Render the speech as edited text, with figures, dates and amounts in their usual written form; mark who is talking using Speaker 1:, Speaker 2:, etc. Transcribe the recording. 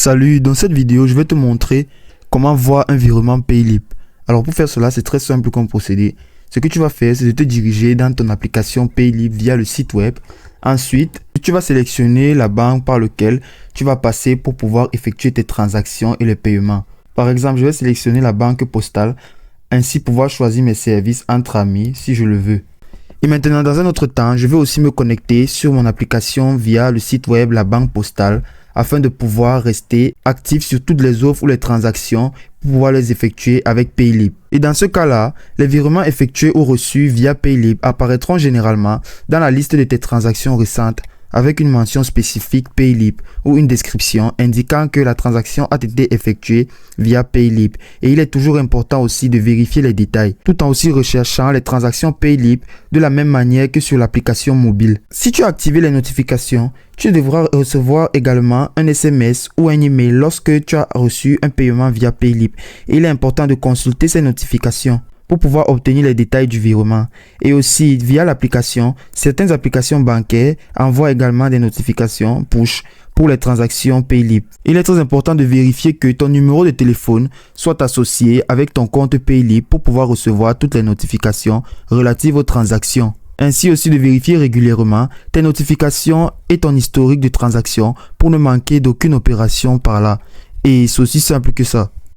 Speaker 1: Salut, dans cette vidéo, je vais te montrer comment voir un virement Paylip. Alors pour faire cela, c'est très simple comme procédé. Ce que tu vas faire, c'est de te diriger dans ton application Paylip via le site web. Ensuite, tu vas sélectionner la banque par laquelle tu vas passer pour pouvoir effectuer tes transactions et les paiements. Par exemple, je vais sélectionner la banque postale, ainsi pouvoir choisir mes services entre amis si je le veux. Et maintenant, dans un autre temps, je vais aussi me connecter sur mon application via le site web La Banque Postale afin de pouvoir rester actif sur toutes les offres ou les transactions pour pouvoir les effectuer avec Paylip. Et dans ce cas-là, les virements effectués ou reçus via Paylip apparaîtront généralement dans la liste de tes transactions récentes avec une mention spécifique Paylip ou une description indiquant que la transaction a été effectuée via Paylip. Et il est toujours important aussi de vérifier les détails, tout en aussi recherchant les transactions Paylip de la même manière que sur l'application mobile. Si tu as activé les notifications, tu devras recevoir également un SMS ou un email lorsque tu as reçu un paiement via Paylip. Et il est important de consulter ces notifications pour pouvoir obtenir les détails du virement. Et aussi, via l'application, certaines applications bancaires envoient également des notifications push pour les transactions Paylip. Il est très important de vérifier que ton numéro de téléphone soit associé avec ton compte Paylip pour pouvoir recevoir toutes les notifications relatives aux transactions. Ainsi aussi de vérifier régulièrement tes notifications et ton historique de transactions pour ne manquer d'aucune opération par là. Et c'est aussi simple que ça.